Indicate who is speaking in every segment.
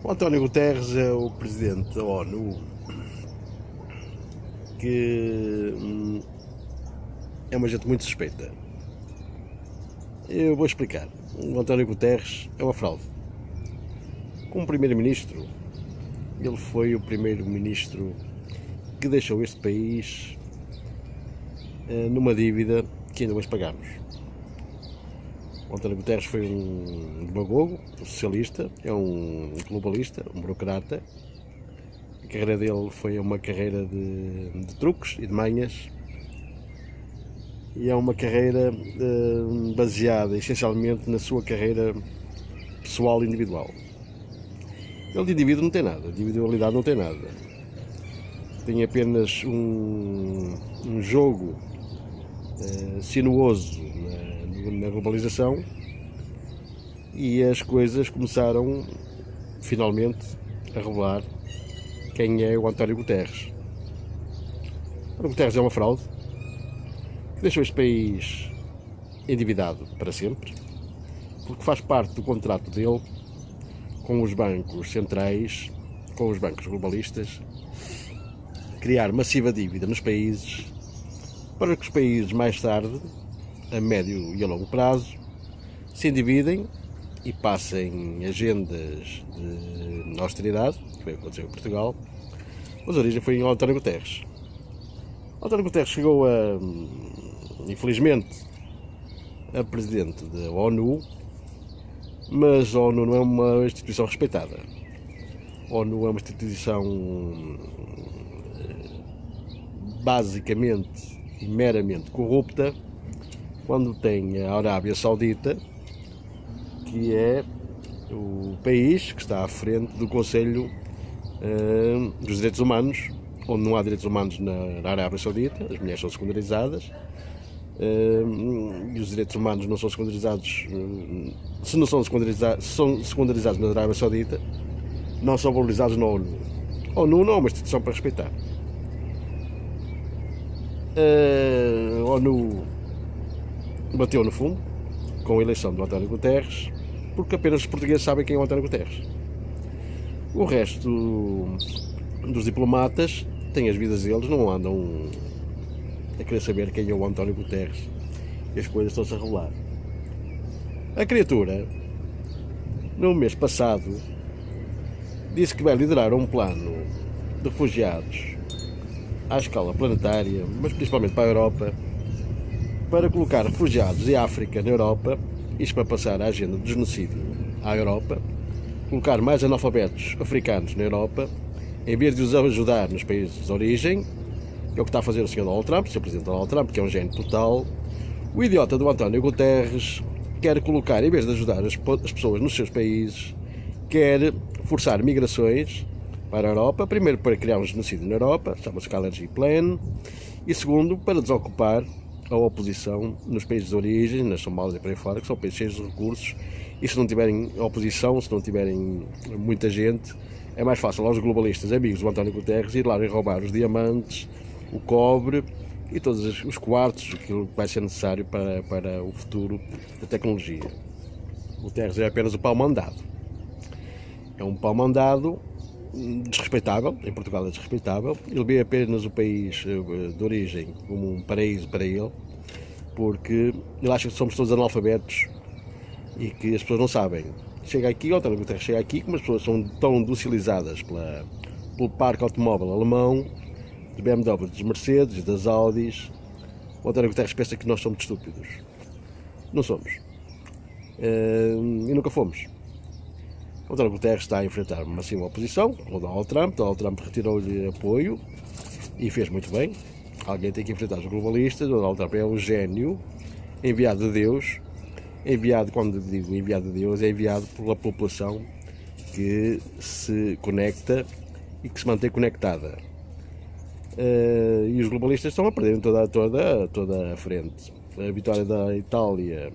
Speaker 1: O António Guterres é o presidente da ONU que é uma gente muito suspeita. Eu vou explicar. O António Guterres é uma fraude. Como primeiro-ministro, ele foi o primeiro-ministro que deixou este país numa dívida que ainda hoje pagamos. O António Guterres foi um demagogo, um socialista, é um globalista, um burocrata. A carreira dele foi uma carreira de truques e de manhas, e é uma carreira baseada essencialmente na sua carreira pessoal e individual. Ele de indivíduo não tem nada, de individualidade não tem nada. Tem apenas um jogo sinuoso na globalização, e as coisas começaram finalmente a revelar quem é o António Guterres. O António Guterres é uma fraude que deixou este país endividado para sempre, porque faz parte do contrato dele com os bancos centrais, com os bancos globalistas, criar massiva dívida nos países, para que os países mais tarde, a médio e a longo prazo, se endividem e passem agendas de austeridade, que foi o que aconteceu em Portugal. Mas a origem foi em António Guterres. António Guterres chegou infelizmente, a presidente da ONU, mas a ONU não é uma instituição respeitada. A ONU é uma instituição basicamente e meramente corrupta, quando tem a Arábia Saudita, que é o país que está à frente do Conselho dos Direitos Humanos, onde não há direitos humanos na Arábia Saudita, as mulheres são secundarizadas, e os direitos humanos não são secundarizados, se não são secundarizados, são secundarizados na Arábia Saudita, não são valorizados na ONU. A ONU não é uma instituição para respeitar. A ONU bateu no fundo com a eleição do António Guterres, porque apenas os portugueses sabem quem é o António Guterres. O resto dos diplomatas têm as vidas deles, não andam a querer saber quem é o António Guterres, e as coisas estão-se a revelar. A criatura, no mês passado, disse que vai liderar um plano de refugiados à escala planetária, mas principalmente para a Europa, para colocar refugiados de África na Europa, isto para passar a agenda do genocídio à Europa, colocar mais analfabetos africanos na Europa, em vez de os ajudar nos países de origem, que é o que está a fazer o Sr. Donald Trump, o Sr. Presidente Donald Trump, que é um gênio total. O idiota do António Guterres quer colocar, em vez de ajudar as pessoas nos seus países, quer forçar migrações para a Europa, primeiro para criar um genocídio na Europa, chama-se Kalergi Plan, e segundo, para desocupar a oposição nos países de origem, na Somália e por aí fora, que são países cheios de recursos, e se não tiverem oposição, se não tiverem muita gente, é mais fácil aos globalistas, amigos do António Guterres, ir lá e roubar os diamantes, o cobre e todos os quartos, aquilo que vai ser necessário para o futuro da tecnologia. O Guterres é apenas o pau-mandado. É um pau-mandado desrespeitável, em Portugal é desrespeitável. Ele vê apenas o país de origem como um paraíso para ele, porque ele acha que somos todos analfabetos e que as pessoas não sabem. Chega aqui, o António Guterres chega aqui, como as pessoas são tão docilizadas pelo parque automóvel alemão, dos BMW, dos Mercedes, das Audis, o António Guterres pensa que nós somos estúpidos. Não somos. E nunca fomos. O António Guterres está a enfrentar uma oposição com o Donald Trump. Donald Trump retirou-lhe apoio e fez muito bem. Alguém tem que enfrentar os globalistas. O Donald Trump é um gênio, enviado de Deus. Enviado, quando digo enviado de Deus, é enviado pela população que se conecta e que se mantém conectada. E os globalistas estão a perder toda a frente. A vitória da Itália,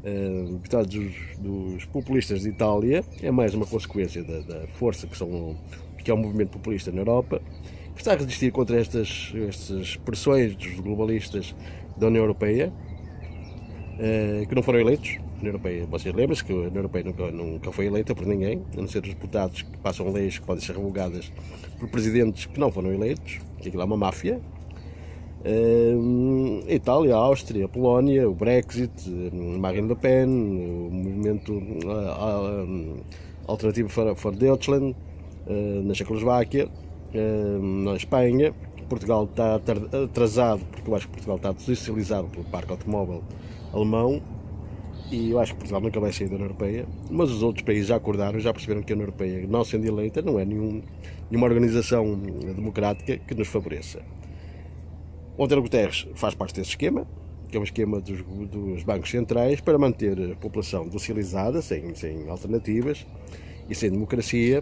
Speaker 1: a vitória dos populistas de Itália é mais uma consequência da força que é o movimento populista na Europa, que está a resistir contra estas pressões dos globalistas da União Europeia, que não foram eleitos, União Europeia, vocês lembram-se que a União Europeia nunca foi eleita por ninguém, a não ser os deputados que passam leis que podem ser revogadas por presidentes que não foram eleitos, que aquilo é uma máfia. Itália, Áustria, Polónia, o Brexit, Marine Le Pen, o movimento Alternativo for Deutschland, na Checoslováquia, na Espanha. Portugal está atrasado, porque eu acho que Portugal está desindustrializado pelo parque automóvel alemão, e eu acho que Portugal nunca vai sair da União Europeia, mas os outros países já acordaram, já perceberam que a União Europeia, não sendo eleita, não é nenhuma organização democrática que nos favoreça. O António Guterres faz parte desse esquema, que é um esquema dos bancos centrais para manter a população docilizada, sem alternativas e sem democracia,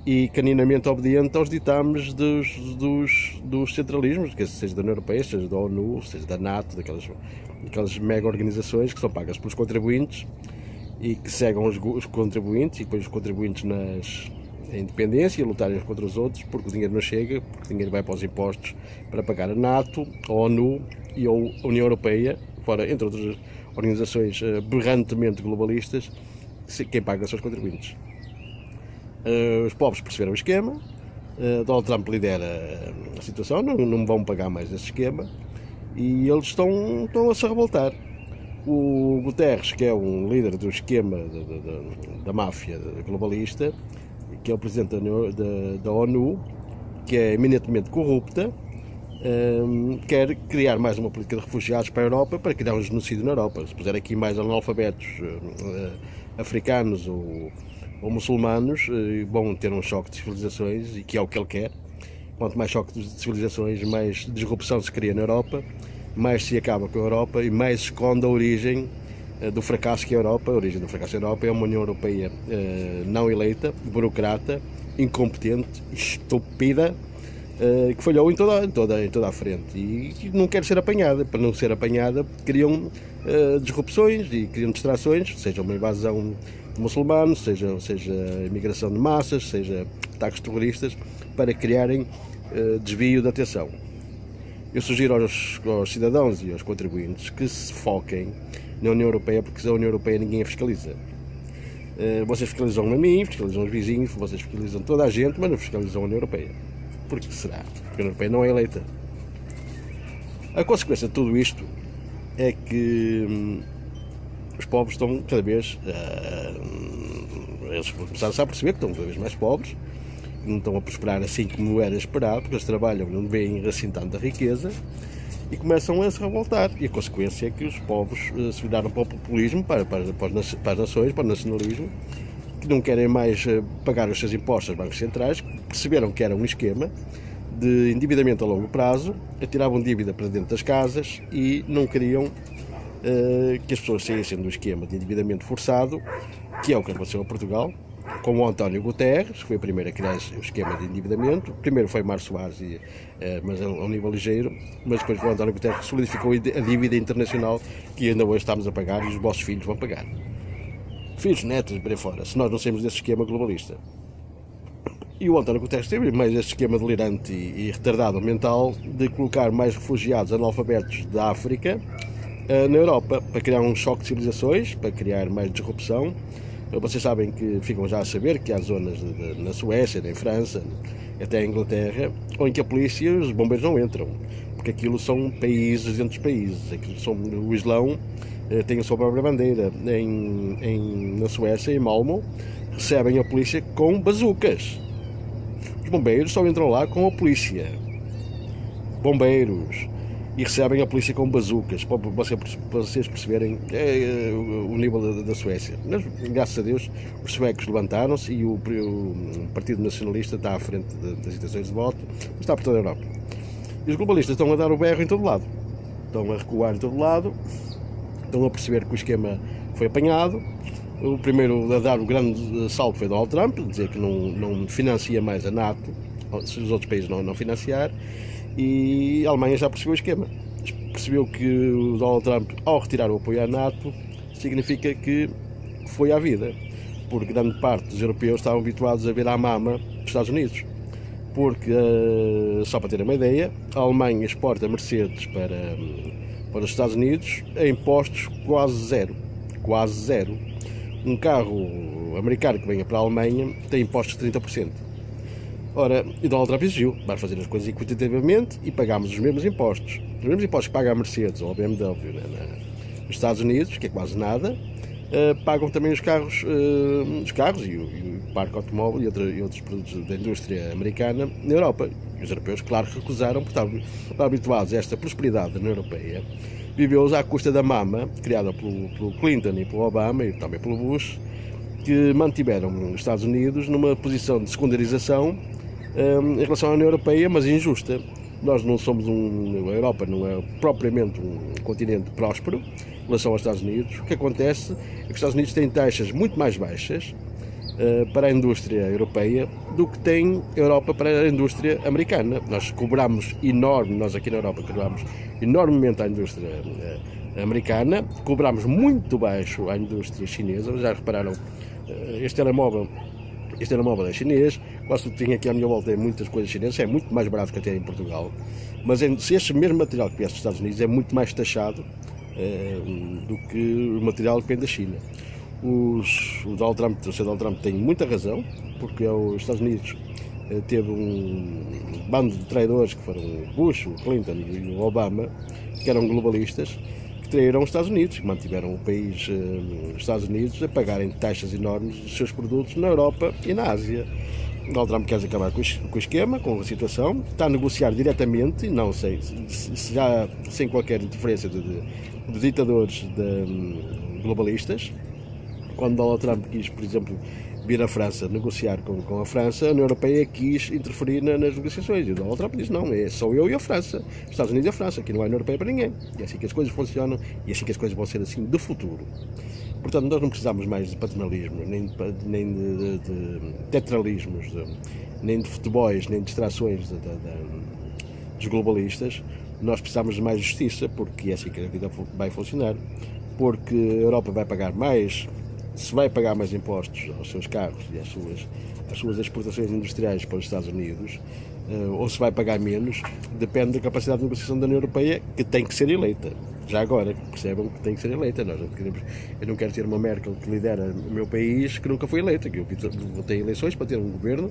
Speaker 1: e caninamente obediente aos ditames dos centralismos, seja da União Europeia, seja da ONU, seja da NATO, daquelas mega organizações que são pagas pelos contribuintes e que cegam os contribuintes, e depois os contribuintes na independência e lutarem uns contra os outros, porque o dinheiro não chega, porque o dinheiro vai para os impostos para pagar a NATO, a ONU e a União Europeia, fora, entre outras organizações berrantemente globalistas, quem paga são os contribuintes. Os povos perceberam o esquema, Donald Trump lidera a situação, não vão pagar mais esse esquema, e eles estão a se revoltar. O Guterres, que é um líder do esquema da máfia globalista, que é o presidente da ONU, que é eminentemente corrupta, quer criar mais uma política de refugiados para a Europa, para criar um genocídio na Europa. Se puser aqui mais analfabetos africanos ou muçulmanos, vão ter um choque de civilizações, e que é o que ele quer. Quanto mais choque de civilizações, mais disrupção se cria na Europa, mais se acaba com a Europa e mais se esconde a origem do fracasso que é a Europa. A origem do fracasso da Europa é uma União Europeia não eleita, burocrata, incompetente, estúpida, que falhou em toda a frente, e que não quer ser apanhada. Para não ser apanhada, criam disrupções e criam distrações, seja uma invasão de muçulmanos, seja imigração de massas, seja ataques terroristas, para criarem desvio de atenção. Eu sugiro aos cidadãos e aos contribuintes que se foquem na União Europeia, porque a União Europeia ninguém a fiscaliza. Vocês fiscalizam a mim, fiscalizam os vizinhos, vocês fiscalizam toda a gente, mas não fiscalizam a União Europeia. Por que será? Porque a União Europeia não é eleita. A consequência de tudo isto é que os pobres estão cada vez... eles começaram a perceber que estão cada vez mais pobres, não estão a prosperar assim como era esperado, porque eles trabalham, não veem assim tanta riqueza, e começam a se revoltar. E a consequência é que os povos se viraram para o populismo, para as nações, para o nacionalismo, que não querem mais pagar os seus impostos aos bancos centrais, que perceberam que era um esquema de endividamento a longo prazo, atiravam dívida para dentro das casas e não queriam que as pessoas saíssem do esquema de endividamento forçado, que é o que aconteceu a Portugal, com o António Guterres, que foi o primeiro a criar o esquema de endividamento. Primeiro foi Mário Soares, mas a um nível ligeiro, mas depois o António Guterres solidificou a dívida internacional, que ainda hoje estamos a pagar e os vossos filhos vão pagar. Filhos, netos, por aí fora, se nós não saímos desse esquema globalista. E o António Guterres teve mais esse esquema delirante e retardado mental de colocar mais refugiados analfabetos da África na Europa, para criar um choque de civilizações, para criar mais disrupção. Vocês sabem que ficam já a saber que há zonas na Suécia, em França, até a Inglaterra, em que a polícia e os bombeiros não entram, porque aquilo são países dentro dos países. O Islão tem a sua própria bandeira. Na Suécia, em Malmö, recebem a polícia com bazucas. Os bombeiros só entram lá com a polícia. Bombeiros. E recebem a polícia com bazucas, para vocês perceberem o nível da Suécia. Mas, graças a Deus, os suecos levantaram-se e o Partido Nacionalista está à frente das intenções de voto, mas está por toda a Europa. E os globalistas estão a dar o berro em todo lado, estão a recuar em todo lado, estão a perceber que o esquema foi apanhado. O primeiro a dar o grande salto foi Donald Trump, dizer que não financia mais a NATO, se os outros países não financiar. E a Alemanha já percebeu o esquema. Percebeu que o Donald Trump, ao retirar o apoio à NATO, significa que foi à vida. Porque grande parte dos europeus estavam habituados a ver à mama dos Estados Unidos. Porque, só para terem uma ideia, a Alemanha exporta Mercedes para os Estados Unidos a impostos quase zero. quase zero. Um carro americano que venha para a Alemanha tem impostos de 30%. Ora, e Donald Trump exigiu, vai fazer as coisas equitativamente e pagamos os mesmos impostos. Os mesmos impostos que paga a Mercedes ou a BMW nos Estados Unidos, que é quase nada, pagam também os carros e o parque automóvel e outros produtos da indústria americana na Europa. E os europeus, claro, recusaram, porque estavam habituados a esta prosperidade na União Europeia. Viveu-os à custa da mama, criada pelo Clinton e pelo Obama e também pelo Bush, que mantiveram os Estados Unidos numa posição de secundarização em relação à União Europeia, mas injusta. Nós não somos a Europa não é propriamente um continente próspero em relação aos Estados Unidos. O que acontece é que os Estados Unidos têm taxas muito mais baixas para a indústria europeia do que tem a Europa para a indústria americana. Nós aqui na Europa cobramos enormemente à indústria americana, cobramos muito baixo à indústria chinesa. Já repararam, este telemóvel é chinês, quase tudo que tem aqui à minha volta é muitas coisas chinesas, é muito mais barato que até em Portugal, mas se este mesmo material que viesse dos Estados Unidos é muito mais taxado do que o material que vem da China. O Sr. Donald Trump tem muita razão, porque os Estados Unidos teve um bando de traidores que foram o Bush, o Clinton e o Obama, que eram globalistas, que traíram os Estados Unidos, que mantiveram o país, os Estados Unidos, a pagarem taxas enormes dos seus produtos na Europa e na Ásia. Donald Trump quer acabar com o esquema, com a situação, está a negociar diretamente, não sei, já sem qualquer interferência de ditadores globalistas. Quando Donald Trump quis, por exemplo, vir à França negociar com a França, a União Europeia quis interferir nas negociações. E o Donald Trump disse, não, é só eu e a França. Os Estados Unidos e a França, aqui não há União Europeia para ninguém. E é assim que as coisas funcionam e é assim que as coisas vão ser assim do futuro. Portanto, nós não precisamos mais de paternalismo, nem de tetralismos, nem de futebols, nem de distrações dos globalistas. Nós precisamos de mais justiça, porque é assim que a vida vai funcionar. Porque a Europa vai pagar mais, se vai pagar mais impostos aos seus carros e às suas exportações industriais para os Estados Unidos, ou se vai pagar menos, depende da capacidade de negociação da União Europeia, que tem que ser eleita. Já agora, percebam que tem que ser eleita. Eu não quero ter uma Merkel que lidera o meu país que nunca foi eleita, que eu votei eleições para ter um governo,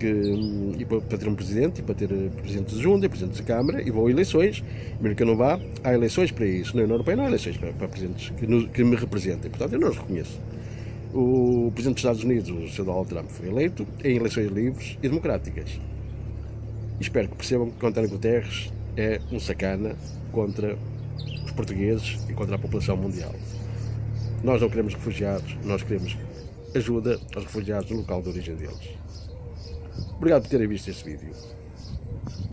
Speaker 1: e para ter um presidente, e para ter presidente de junta e presidente de Câmara, e vou a eleições, mesmo que eu não vá, há eleições para isso. Na União Europeia não há eleições para presidentes que me representem, portanto eu não os reconheço. O presidente dos Estados Unidos, o Sr. Donald Trump, foi eleito em eleições livres e democráticas. E espero que percebam que o António Guterres é um sacana contra os portugueses e contra a população mundial. Nós não queremos refugiados, nós queremos ajuda aos refugiados no local de origem deles. Obrigado por terem visto este vídeo.